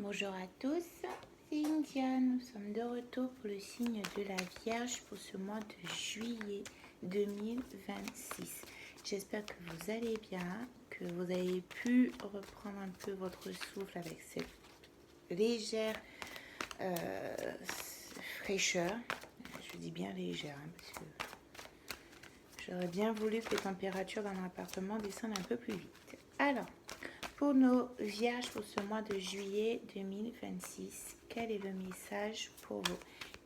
Bonjour à tous, c'est India. Nous sommes de retour pour le signe de la Vierge pour ce mois de juillet 2026. J'espère que vous allez bien, que vous avez pu reprendre un peu votre souffle avec cette légère fraîcheur. Je dis bien légère, parce que j'aurais bien voulu que les températures dans l'appartement descendent un peu plus vite. Alors, pour nos vierges pour ce mois de juillet 2026, quel est le message pour vous?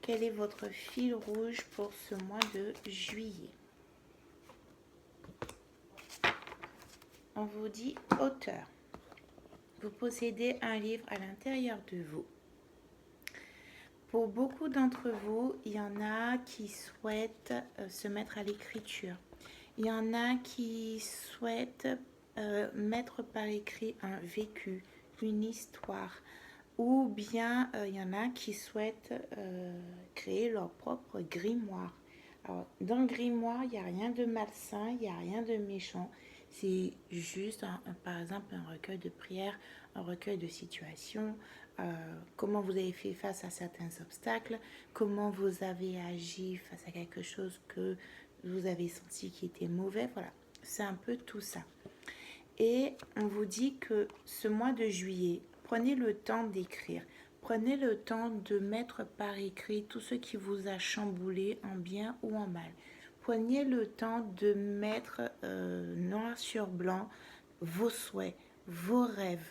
Quel est votre fil rouge pour ce mois de juillet? On vous dit auteur. Vous possédez un livre à l'intérieur de vous. Pour beaucoup d'entre vous, il y en a qui souhaitent se mettre à l'écriture. Il y en a qui souhaitent mettre par écrit un vécu, une histoire, ou bien il y en a qui souhaitent créer leur propre grimoire. Alors, dans le grimoire, il n'y a rien de malsain, il n'y a rien de méchant. C'est juste, par exemple, un recueil de prières, un recueil de situations, comment vous avez fait face à certains obstacles, comment vous avez agi face à quelque chose que vous avez senti qui était mauvais. Voilà, c'est un peu tout ça. Et on vous dit que ce mois de juillet, prenez le temps d'écrire. Prenez le temps de mettre par écrit tout ce qui vous a chamboulé en bien ou en mal. Prenez le temps de mettre noir sur blanc vos souhaits, vos rêves,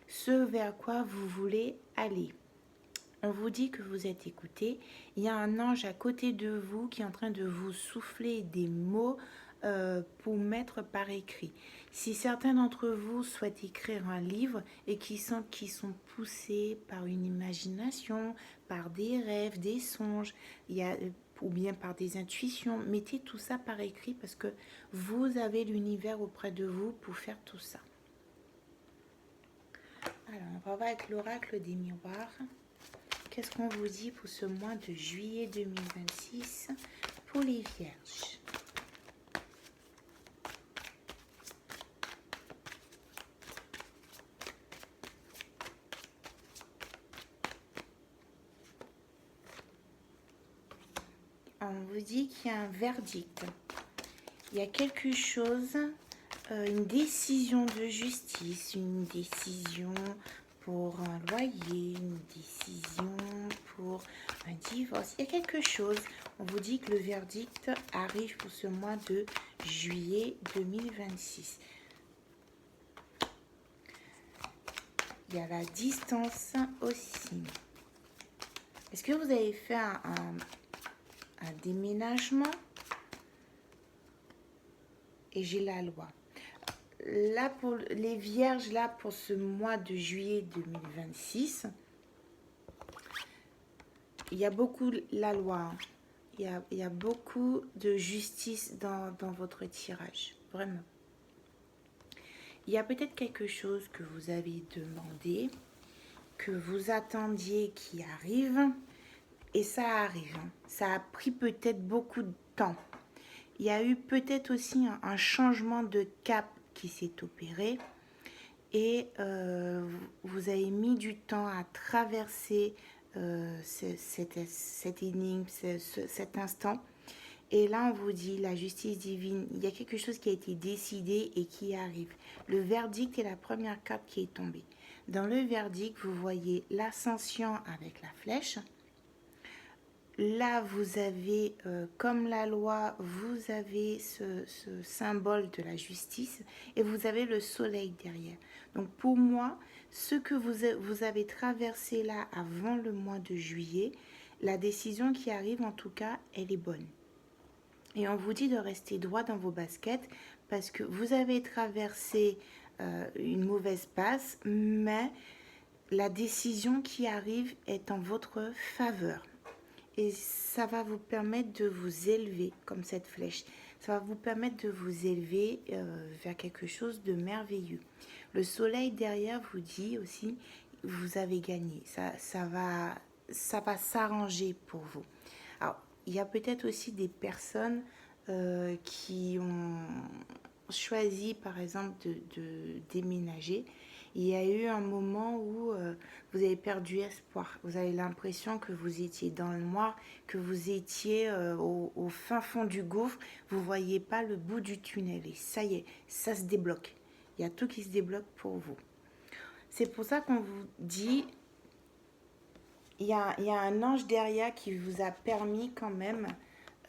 ce vers quoi vous voulez aller. On vous dit que vous êtes écouté. Il y a un ange à côté de vous qui est en train de vous souffler des mots pour mettre par écrit. Si certains d'entre vous souhaitent écrire un livre et qui sentent qu'ils sont poussés par une imagination, par des rêves, des songes, ou bien par des intuitions, mettez tout ça par écrit parce que vous avez l'univers auprès de vous pour faire tout ça. Alors, on va voir avec l'oracle des miroirs. Qu'est-ce qu'on vous dit pour ce mois de juillet 2026 pour les vierges? On vous dit qu'il y a un verdict. Il y a quelque chose, une décision de justice, une décision pour un loyer, une décision pour un divorce. Il y a quelque chose. On vous dit que le verdict arrive pour ce mois de juillet 2026. Il y a la distance aussi. Est-ce que vous avez fait un déménagement? Et j'ai la loi. Là, pour les vierges, là, pour ce mois de juillet 2026, il y a beaucoup la loi. Hein. Il y a beaucoup de justice dans votre tirage. Vraiment. Il y a peut-être quelque chose que vous avez demandé, que vous attendiez qui arrive. Et ça arrive. Hein. Ça a pris peut-être beaucoup de temps. Il y a eu peut-être aussi un changement de cap qui s'est opéré et vous avez mis du temps à traverser cette énigme, cet instant. Et là, on vous dit, la justice divine, il y a quelque chose qui a été décidé et qui arrive. Le verdict est la première cape qui est tombée. Dans le verdict, vous voyez l'ascension avec la flèche. Là, vous avez, comme la loi, vous avez ce symbole de la justice et vous avez le soleil derrière. Donc pour moi, ce que vous avez traversé là avant le mois de juillet, la décision qui arrive en tout cas, elle est bonne. Et on vous dit de rester droit dans vos baskets parce que vous avez traversé une mauvaise passe, mais la décision qui arrive est en votre faveur. Et ça va vous permettre de vous élever comme cette flèche. Ça va vous permettre de vous élever vers quelque chose de merveilleux. Le soleil derrière vous dit aussi, vous avez gagné. Ça va s'arranger pour vous. Alors, il y a peut-être aussi des personnes qui ont choisi, par exemple, de déménager. Il y a eu un moment où vous avez perdu espoir. Vous avez l'impression que vous étiez dans le noir, que vous étiez au fin fond du gouffre. Vous ne voyez pas le bout du tunnel. Et ça y est, ça se débloque. Il y a tout qui se débloque pour vous. C'est pour ça qu'on vous dit, il y a un ange derrière qui vous a permis quand même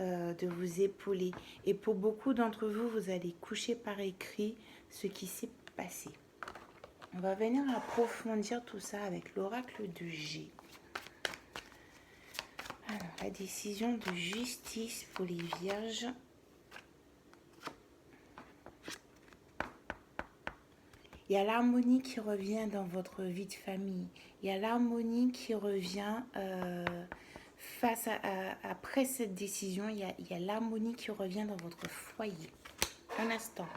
de vous épauler. Et pour beaucoup d'entre vous, vous allez coucher par écrit ce qui s'est passé. On va venir approfondir tout ça avec l'oracle de G. Alors, la décision de justice pour les vierges. Il y a l'harmonie qui revient dans votre vie de famille. Il y a l'harmonie qui revient après cette décision. Il y a l'harmonie qui revient dans votre foyer. Un instant.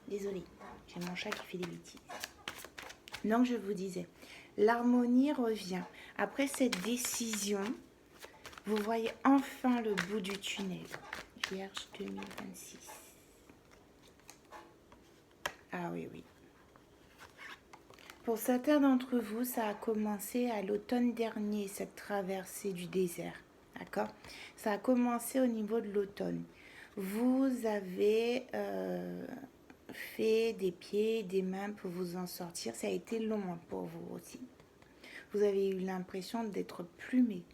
Désolée, j'ai mon chat qui fait des bêtises. Donc je vous disais, l'harmonie revient. Après cette décision, vous voyez enfin le bout du tunnel. Vierge 2026. Ah oui, oui. Pour certains d'entre vous, ça a commencé à l'automne dernier, cette traversée du désert. D'accord? Ça a commencé au niveau de l'automne. Vous avez fait des pieds, des mains pour vous en sortir. Ça a été long pour vous aussi. Vous avez eu l'impression d'être plumé.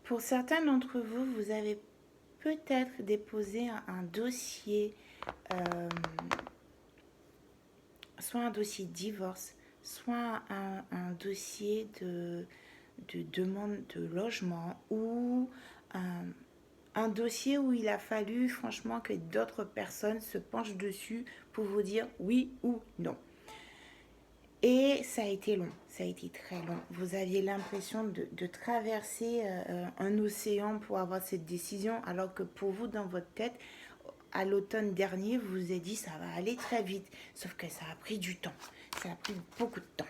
Pour certains d'entre vous, vous avez peut-être déposé un dossier, soit un dossier de divorce, soit un dossier de demande de logement ou un dossier où il a fallu franchement que d'autres personnes se penchent dessus pour vous dire oui ou non. Et ça a été long, ça a été très long. Vous aviez l'impression de traverser un océan pour avoir cette décision, alors que pour vous, dans votre tête, à l'automne dernier, vous vous êtes dit ça va aller très vite. Sauf que ça a pris du temps, ça a pris beaucoup de temps.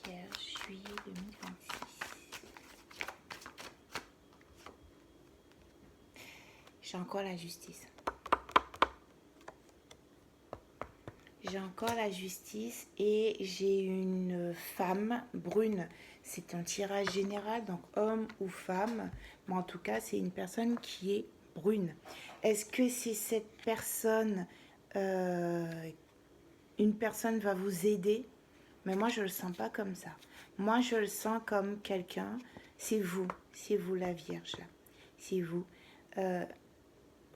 Vierge, juillet 2026. J'ai encore la justice. J'ai encore la justice et j'ai une femme brune. C'est un tirage général, donc homme ou femme. Mais en tout cas, c'est une personne qui est brune. Est-ce que c'est cette personne, une personne va vous aider? Mais moi, je ne le sens pas comme ça. Moi, je le sens comme quelqu'un, c'est vous la Vierge là. C'est vous.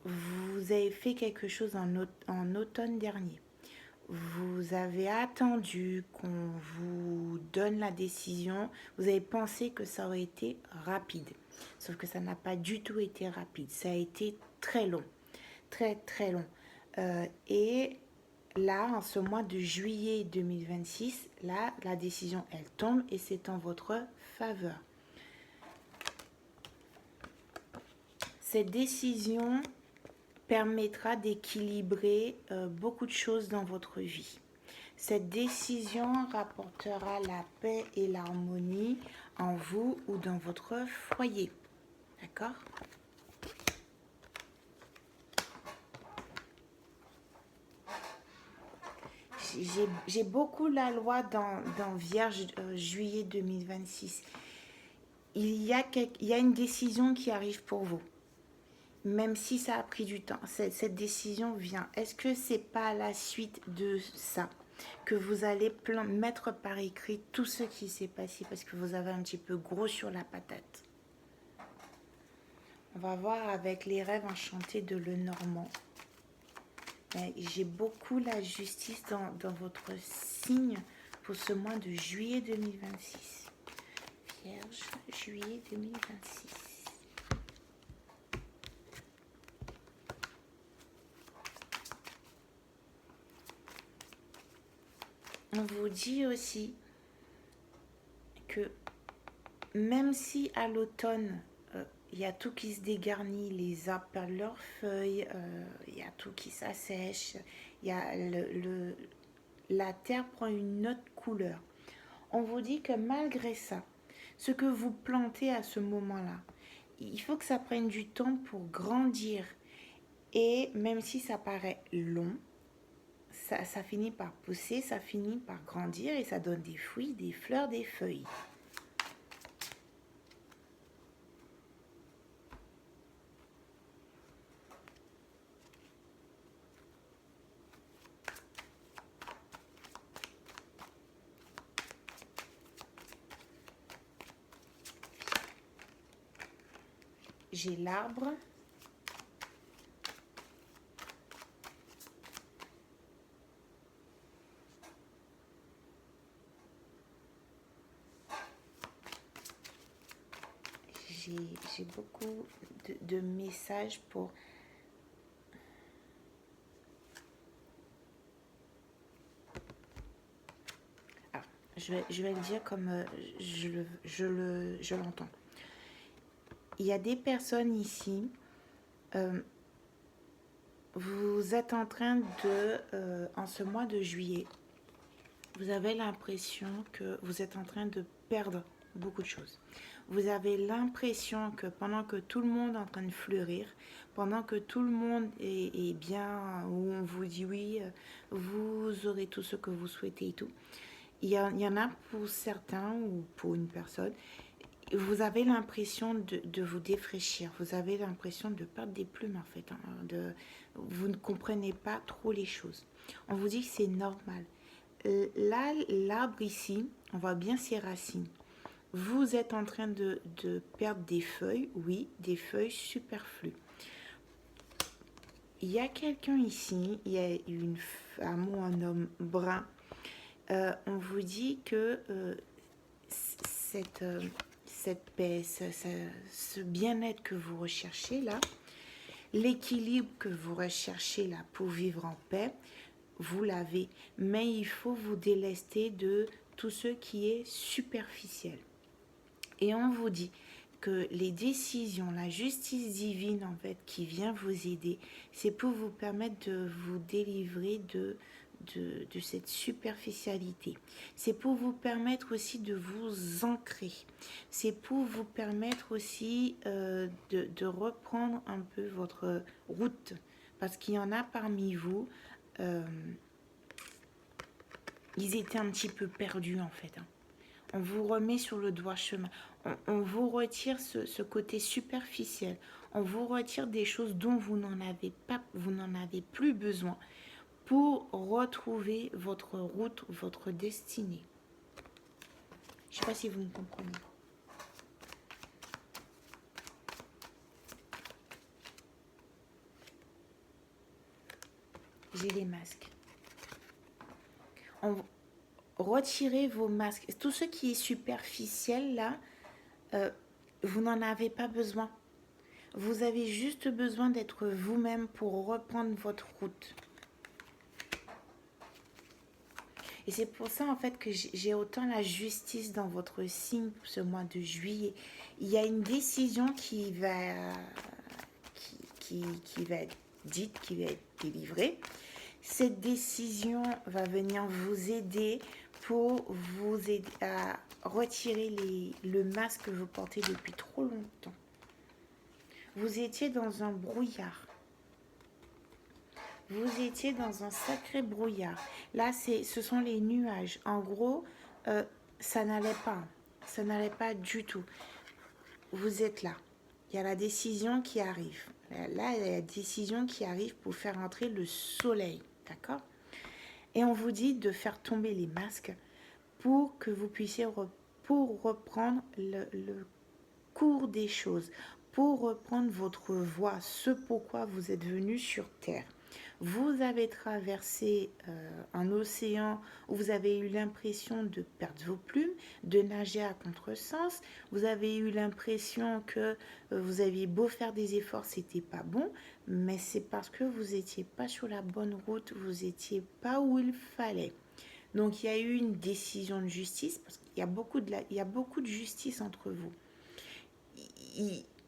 Vous avez fait quelque chose en automne dernier. Vous avez attendu qu'on vous donne la décision. Vous avez pensé que ça aurait été rapide. Sauf que ça n'a pas du tout été rapide. Ça a été très long. Très, très long. Et là, en ce mois de juillet 2026, là, la décision, elle tombe et c'est en votre faveur. Cette décision permettra d'équilibrer beaucoup de choses dans votre vie. Cette décision rapportera la paix et l'harmonie en vous ou dans votre foyer. D'accord? J'ai beaucoup la loi dans Vierge juillet 2026. Il y a une décision qui arrive pour vous. Même si ça a pris du temps, cette décision vient. Est-ce que c'est pas à la suite de ça que vous allez mettre par écrit tout ce qui s'est passé parce que vous avez un petit peu gros sur la patate? On va voir avec les rêves enchantés de Lenormand. J'ai beaucoup la justice dans votre signe pour ce mois de juillet 2026. Vierge, juillet 2026. On vous dit aussi que même si à l'automne, il y a tout qui se dégarnit, les arbres perdent leurs feuilles, il y a tout qui s'assèche, il y a la terre prend une autre couleur. On vous dit que malgré ça, ce que vous plantez à ce moment-là, il faut que ça prenne du temps pour grandir. Et même si ça paraît long, ça finit par pousser, ça finit par grandir et ça donne des fruits, des fleurs, des feuilles. J'ai l'arbre. J'ai beaucoup de messages pour... Ah, je vais le dire comme je l'entends. Il y a des personnes ici, vous êtes en train de, en ce mois de juillet, vous avez l'impression que vous êtes en train de perdre beaucoup de choses. Vous avez l'impression que pendant que tout le monde est en train de fleurir, pendant que tout le monde est bien, où on vous dit oui, vous aurez tout ce que vous souhaitez et tout, il y en a pour certains ou pour une personne, vous avez l'impression de vous défraîchir, vous avez l'impression de perdre des plumes en fait, hein, vous ne comprenez pas trop les choses. On vous dit que c'est normal. Là, l'arbre ici, on voit bien ses racines. Vous êtes en train de perdre des feuilles, oui, des feuilles superflues. Il y a quelqu'un ici, il y a une femme ou un homme brun. On vous dit que cette paix, ce bien-être que vous recherchez là, l'équilibre que vous recherchez là pour vivre en paix, vous l'avez. Mais il faut vous délester de tout ce qui est superficiel. Et on vous dit que les décisions, la justice divine en fait qui vient vous aider, c'est pour vous permettre de vous délivrer de cette superficialité. C'est pour vous permettre aussi de vous ancrer. C'est pour vous permettre aussi de reprendre un peu votre route. Parce qu'il y en a parmi vous, ils étaient un petit peu perdus en fait. Hein. On vous remet sur le droit chemin. On vous retire ce côté superficiel. On vous retire des choses dont vous n'en avez plus besoin pour retrouver votre route, votre destinée. Je ne sais pas si vous me comprenez. J'ai les masques. Retirez vos masques. Tout ce qui est superficiel là, vous n'en avez pas besoin. Vous avez juste besoin d'être vous-même pour reprendre votre route. Et c'est pour ça en fait que j'ai autant la justice dans votre signe pour ce mois de juillet. Il y a une décision qui va être dite, qui va être délivrée. Cette décision va venir vous aider pour vous aider à retirer le masque que vous portez depuis trop longtemps. Vous étiez dans un brouillard. Vous étiez dans un sacré brouillard. Là, ce sont les nuages. En gros, ça n'allait pas. Ça n'allait pas du tout. Vous êtes là. Il y a la décision qui arrive. Là, il y a la décision qui arrive pour faire entrer le soleil. D'accord? Et on vous dit de faire tomber les masques pour que vous puissiez pour reprendre le cours des choses, pour reprendre votre voie, ce pourquoi vous êtes venu sur Terre. Vous avez traversé un océan où vous avez eu l'impression de perdre vos plumes, de nager à contresens. Vous avez eu l'impression que vous aviez beau faire des efforts, c'était pas bon, mais c'est parce que vous n'étiez pas sur la bonne route, vous n'étiez pas où il fallait. Donc il y a eu une décision de justice, parce qu'il y a beaucoup de justice entre vous.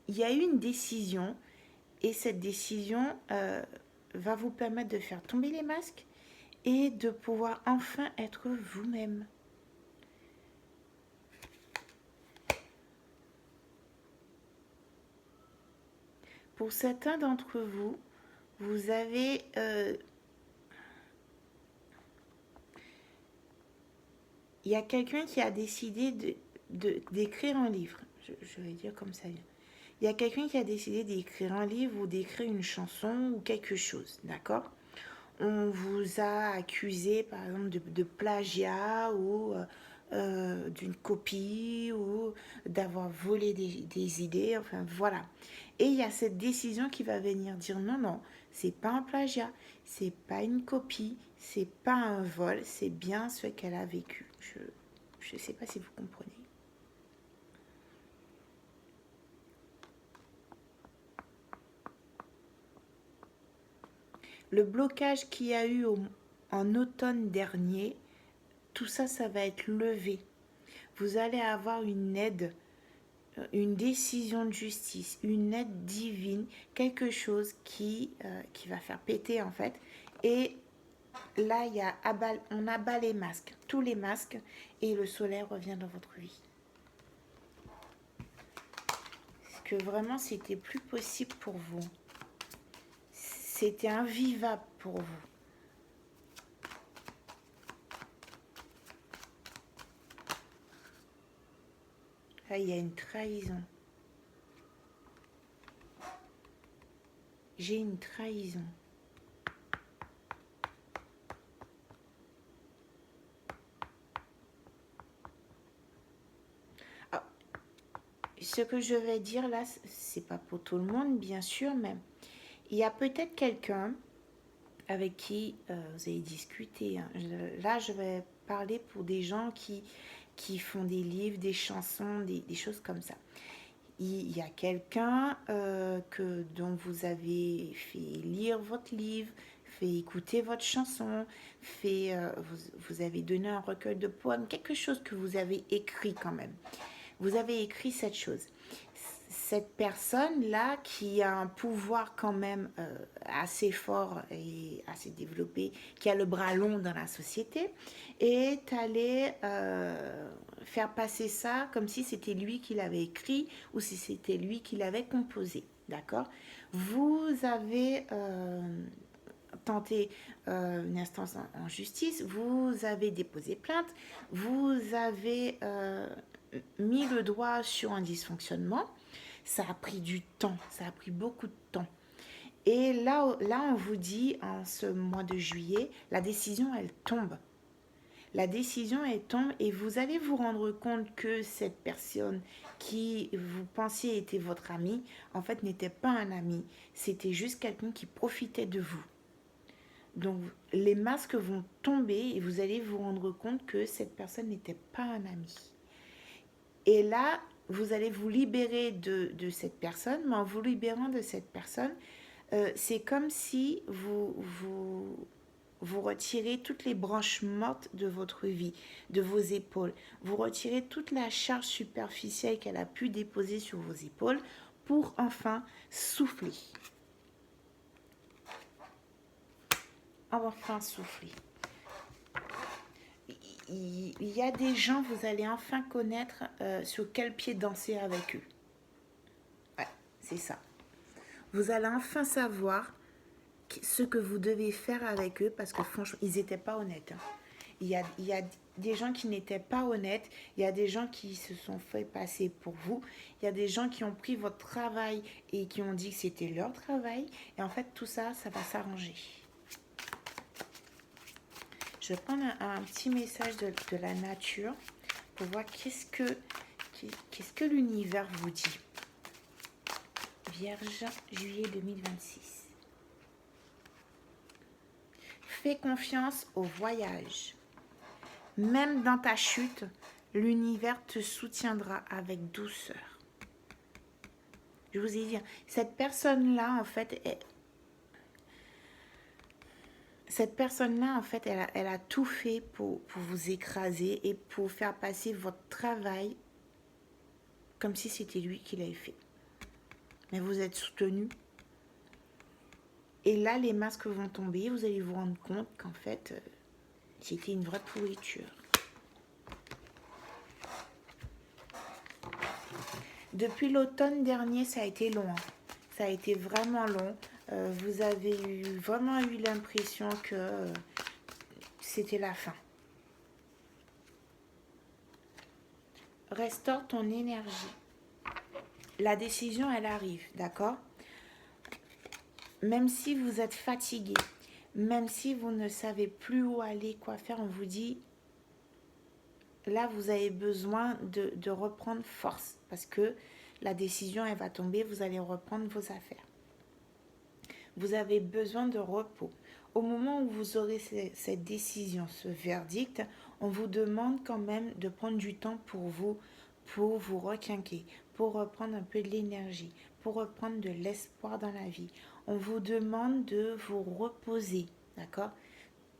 il y a eu une décision et cette décision va vous permettre de faire tomber les masques et de pouvoir enfin être vous-même. Pour certains d'entre vous, vous avez il y a quelqu'un qui a décidé d'écrire un livre. Je vais dire comme ça. Il y a quelqu'un qui a décidé d'écrire un livre ou d'écrire une chanson ou quelque chose, d'accord? On vous a accusé, par exemple, de plagiat ou d'une copie ou d'avoir volé des idées, enfin voilà. Et il y a cette décision qui va venir dire non, non, c'est pas un plagiat, c'est pas une copie, c'est pas un vol, c'est bien ce qu'elle a vécu. Je sais pas si vous comprenez. Le blocage qu'il y a eu en automne dernier, tout ça, ça va être levé. Vous allez avoir une aide, une décision de justice, une aide divine, quelque chose qui va faire péter en fait. Et là, on abat les masques, tous les masques, et le soleil revient dans votre vie. Parce que vraiment, c'était plus possible pour vous. C'était invivable pour vous. Là, il y a une trahison. J'ai une trahison. Ah, ce que je vais dire là, c'est pas pour tout le monde, bien sûr, mais il y a peut-être quelqu'un avec qui vous avez discuté. Hein. Là, je vais parler pour des gens qui font des livres, des chansons, des choses comme ça. Il y a quelqu'un dont vous avez fait lire votre livre, fait écouter votre chanson, vous avez donné un recueil de poèmes, quelque chose que vous avez écrit quand même. Vous avez écrit cette chose. Cette personne-là qui a un pouvoir quand même assez fort et assez développé, qui a le bras long dans la société, est allé faire passer ça comme si c'était lui qui l'avait écrit ou si c'était lui qui l'avait composé. D'accord? Vous avez tenté une instance en justice, vous avez déposé plainte, vous avez mis le doigt sur un dysfonctionnement. Ça a pris du temps, ça a pris beaucoup de temps. Et là, on vous dit, en ce mois de juillet, la décision, elle tombe. La décision, elle tombe et vous allez vous rendre compte que cette personne qui vous pensiez était votre ami, en fait, n'était pas un ami. C'était juste quelqu'un qui profitait de vous. Donc, les masques vont tomber et vous allez vous rendre compte que cette personne n'était pas un ami. Et là, vous allez vous libérer de cette personne, mais en vous libérant de cette personne, c'est comme si vous retirez toutes les branches mortes de votre vie, de vos épaules. Vous retirez toute la charge superficielle qu'elle a pu déposer sur vos épaules pour enfin souffler. Enfin souffler. Il y a des gens, vous allez enfin connaître sur quel pied danser avec eux. Ouais, c'est ça. Vous allez enfin savoir ce que vous devez faire avec eux parce que franchement, ils n'étaient pas honnêtes. Hein. Il y a des gens qui n'étaient pas honnêtes, il y a des gens qui se sont fait passer pour vous, il y a des gens qui ont pris votre travail et qui ont dit que c'était leur travail. Et en fait, tout ça, ça va s'arranger. Je vais prendre un petit message de la nature pour voir qu'est-ce que l'univers vous dit. Vierge, juillet 2026. Fais confiance au voyage. Même dans ta chute, l'univers te soutiendra avec douceur. Je vous ai dit, cette personne-là, en fait, elle a tout fait pour vous écraser et pour faire passer votre travail comme si c'était lui qui l'avait fait. mais vous êtes soutenu. Et là, les masques vont tomber, vous allez vous rendre compte qu'en fait, c'était une vraie pourriture. Depuis l'automne dernier, ça a été long. Ça a été vraiment long. Vous avez vraiment eu l'impression que c'était la fin. Restaure ton énergie. La décision, elle arrive, d'accord? Même si vous êtes fatigué, même si vous ne savez plus où aller, quoi faire, on vous dit, là, vous avez besoin de reprendre force parce que la décision, elle va tomber, vous allez reprendre vos affaires. Vous avez besoin de repos. Au moment où vous aurez cette décision, ce verdict, on vous demande quand même de prendre du temps pour vous requinquer, pour reprendre un peu de l'énergie, pour reprendre de l'espoir dans la vie. On vous demande de vous reposer, d'accord?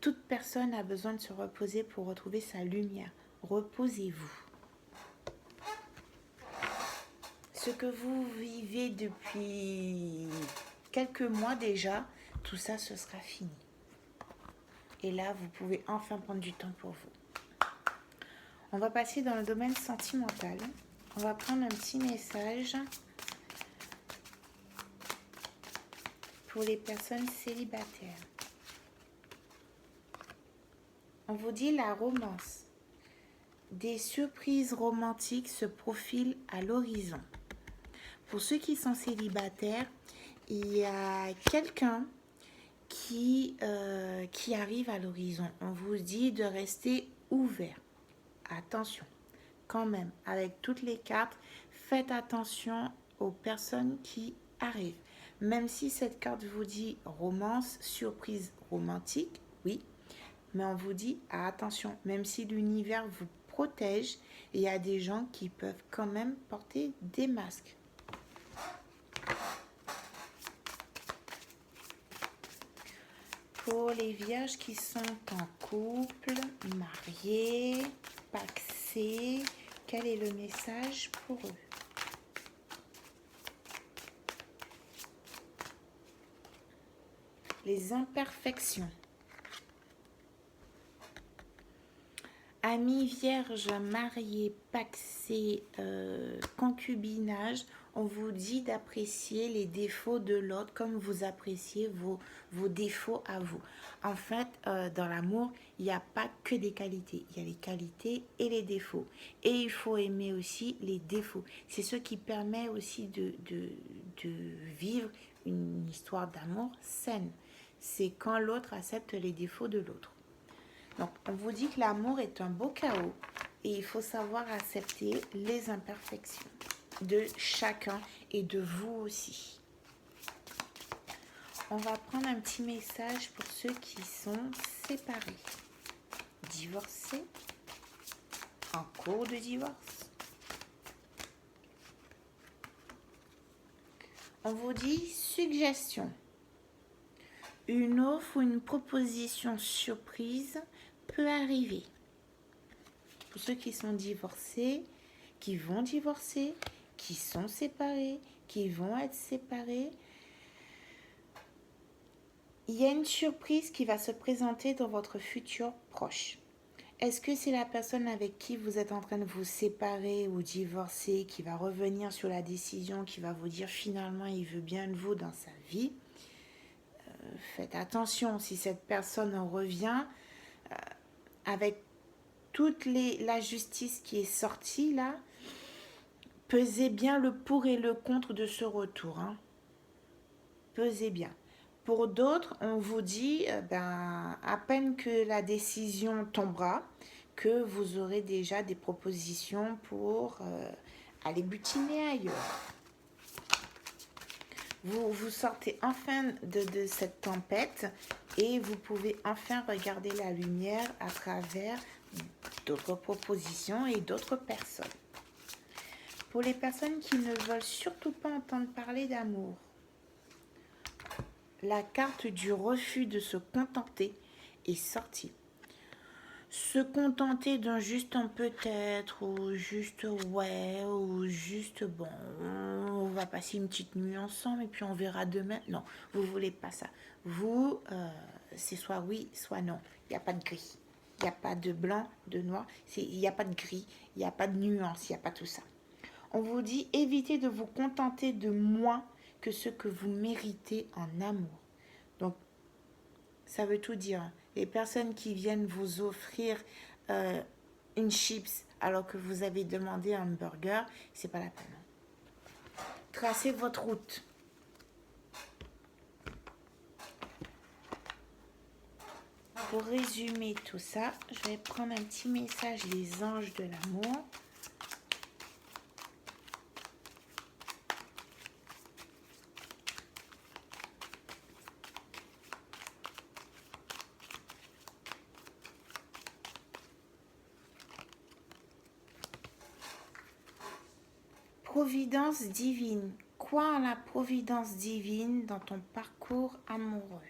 Toute personne a besoin de se reposer pour retrouver sa lumière. Reposez-vous. Ce que vous vivez depuis quelques mois déjà, tout ça, ce sera fini. Et là, vous pouvez enfin prendre du temps pour vous. On va passer dans le domaine sentimental. On va prendre un petit message pour les personnes célibataires. On vous dit la romance. Des surprises romantiques se profilent à l'horizon. Pour ceux qui sont célibataires, il y a quelqu'un qui arrive à l'horizon. On vous dit de rester ouvert. Attention, quand même, avec toutes les cartes, faites attention aux personnes qui arrivent. Même si cette carte vous dit romance, surprise romantique, oui, mais on vous dit attention, même si l'univers vous protège, il y a des gens qui peuvent quand même porter des masques. Pour les vierges qui sont en couple, mariés, pacsés, quel est le message pour eux? Les imperfections. Amis vierges, mariés, pacsés, concubinage, on vous dit d'apprécier les défauts de l'autre comme vous appréciez vos défauts à vous. En fait, dans l'amour, il n'y a pas que des qualités. Il y a les qualités et les défauts. Et il faut aimer aussi les défauts. C'est ce qui permet aussi de vivre une histoire d'amour saine. C'est quand l'autre accepte les défauts de l'autre. Donc, on vous dit que l'amour est un beau chaos et il faut savoir accepter les imperfections de chacun et de vous aussi. On va prendre un petit message pour ceux qui sont séparés, divorcés, en cours de divorce. On vous dit suggestion. Une offre ou une proposition surprise peut arriver. Pour ceux qui sont divorcés, qui vont divorcer, qui sont séparés, qui vont être séparés, il y a une surprise qui va se présenter dans votre futur proche. Est-ce que c'est la personne avec qui vous êtes en train de vous séparer ou divorcer qui va revenir sur la décision, qui va vous dire finalement il veut bien de vous dans sa vie? Faites attention, si cette personne en revient avec toute la justice qui est sortie là, pesez bien le pour et le contre de ce retour. Pesez bien. Pour d'autres, on vous dit, à peine que la décision tombera, que vous aurez déjà des propositions pour aller butiner ailleurs. Vous sortez enfin de cette tempête et vous pouvez enfin regarder la lumière à travers d'autres propositions et d'autres personnes. Pour les personnes qui ne veulent surtout pas entendre parler d'amour, la carte du refus de se contenter est sortie. se contenter d'un juste un peut-être, ou juste ouais, ou juste bon, on va passer une petite nuit ensemble et puis on verra demain. Non, vous voulez pas ça. Vous, c'est soit oui, soit non. Il n'y a pas de gris. Il n'y a pas de blanc, de noir. Il n'y a pas de gris. Il n'y a pas de nuance. Il n'y a pas tout ça. On vous dit évitez de vous contenter de moins que ce que vous méritez en amour. Donc, ça veut tout dire. Les personnes qui viennent vous offrir une chips alors que vous avez demandé un burger, c'est pas la peine. Tracez votre route. Pour résumer tout ça, je vais prendre un petit message des anges de l'amour. Providence divine. Crois en la providence divine dans ton parcours amoureux.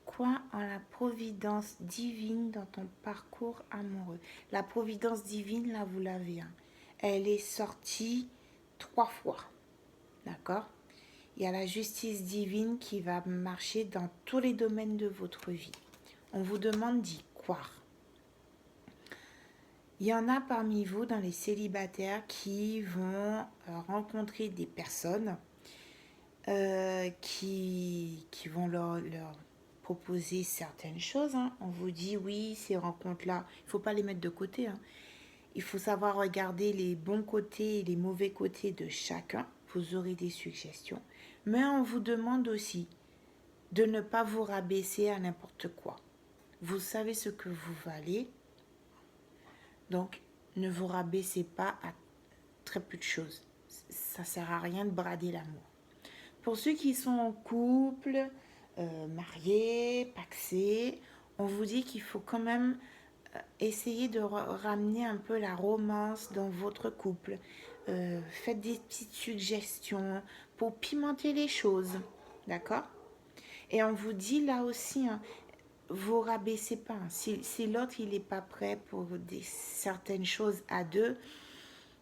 Crois en la providence divine dans ton parcours amoureux. La providence divine, là, vous l'avez. Hein. Elle est sortie 3 fois. D'accord? Il y a la justice divine qui va marcher dans tous les domaines de votre vie. On vous demande d'y croire. Il y en a parmi vous, dans les célibataires, qui vont rencontrer des personnes qui vont leur proposer certaines choses. Hein. On vous dit, oui, ces rencontres-là, il ne faut pas les mettre de côté. Hein. Il faut savoir regarder les bons côtés et les mauvais côtés de chacun. Vous aurez des suggestions. Mais on vous demande aussi de ne pas vous rabaisser à n'importe quoi. Vous savez ce que vous valez. Donc, ne vous rabaissez pas à très peu de choses. Ça ne sert à rien de brader l'amour. Pour ceux qui sont en couple, mariés, pacsés, on vous dit qu'il faut quand même essayer de ramener un peu la romance dans votre couple. Faites des petites suggestions pour pimenter les choses. D'accord? Et on vous dit là aussi, hein, vous rabaissez pas. Si l'autre il n'est pas prêt pour certaines choses à deux,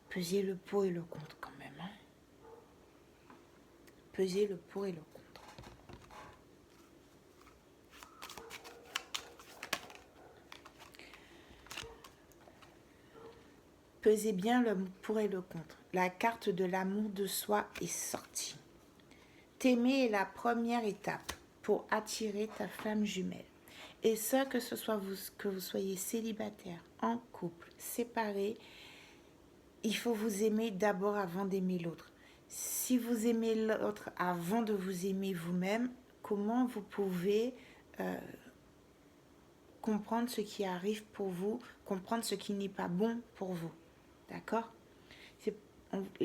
pesez le pour et le contre quand même. Hein. Pesez le pour et le contre. Pesez bien le pour et le contre. La carte de l'amour de soi est sortie. T'aimer est la première étape pour attirer ta flamme jumelle. Et ça, que ce soit que vous soyez célibataire, en couple, séparé, il faut vous aimer d'abord avant d'aimer l'autre. Si vous aimez l'autre avant de vous aimer vous-même, comment vous pouvez comprendre ce qui arrive pour vous, comprendre ce qui n'est pas bon pour vous. D'accord? C'est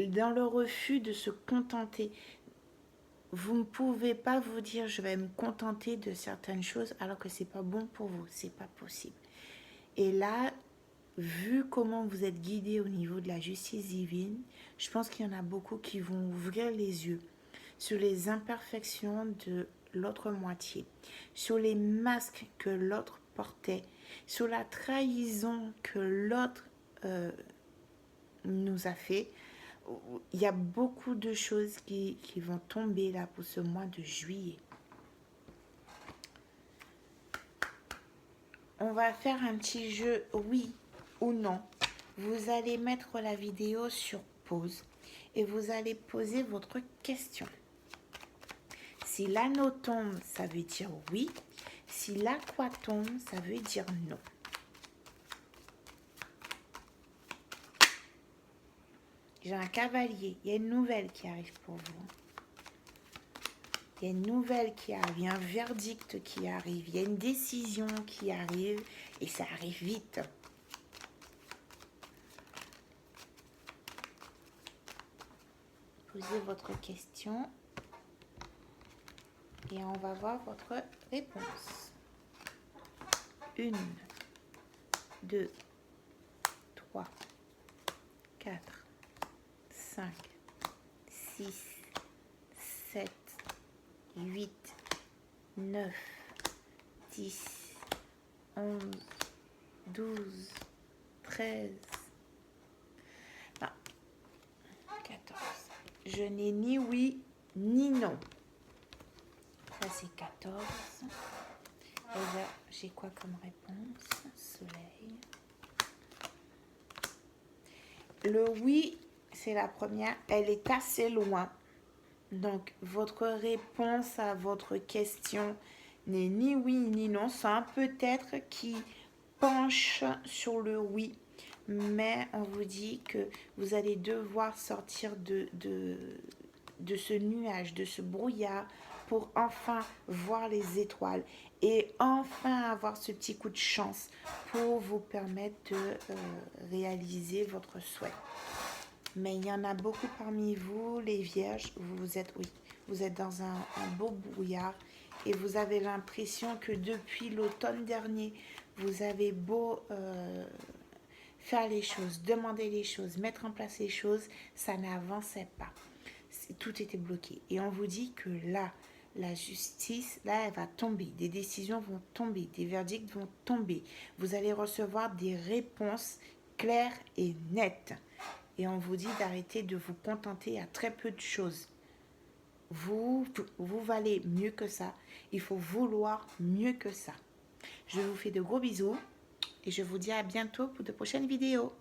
dans le refus de se contenter. Vous ne pouvez pas vous dire je vais me contenter de certaines choses alors que c'est pas bon pour vous. C'est pas possible. Et là, vu comment vous êtes guidé au niveau de la justice divine, je pense qu'il y en a beaucoup qui vont ouvrir les yeux sur les imperfections de l'autre moitié, sur les masques que l'autre portait, sur la trahison que l'autre nous a fait. Il y a beaucoup de choses qui vont tomber là pour ce mois de juillet. On va faire un petit jeu oui ou non. Vous allez mettre la vidéo sur pause et vous allez poser votre question. Si l'anneau tombe, ça veut dire oui. Si la croix tombe, ça veut dire non. J'ai un cavalier. Il y a une nouvelle qui arrive pour vous. Il y a une nouvelle qui arrive. Il y a un verdict qui arrive. Il y a une décision qui arrive. Et ça arrive vite. Posez votre question. Et on va voir votre réponse. 1, 2, 3, 4, 5, 6, 7, 8, 9, 10, 11, 12, 13, 14. Je n'ai ni oui ni non. Ça, c'est 14. Et là, j'ai quoi comme réponse? Soleil. Le oui, c'est la première. Elle est assez loin. Donc, votre réponse à votre question n'est ni oui ni non. C'est un peut-être qui penche sur le oui. Mais on vous dit que vous allez devoir sortir de ce nuage, de ce brouillard pour enfin voir les étoiles et enfin avoir ce petit coup de chance pour vous permettre de réaliser votre souhait. Mais il y en a beaucoup parmi vous, les vierges, vous êtes dans un beau brouillard et vous avez l'impression que depuis l'automne dernier, vous avez beau faire les choses, demander les choses, mettre en place les choses, ça n'avançait pas. Tout était bloqué. Et on vous dit que là, la justice, là, elle va tomber. Des décisions vont tomber, des verdicts vont tomber. Vous allez recevoir des réponses claires et nettes. Et on vous dit d'arrêter de vous contenter à très peu de choses. Vous valez mieux que ça. Il faut vouloir mieux que ça. Je vous fais de gros bisous et je vous dis à bientôt pour de prochaines vidéos.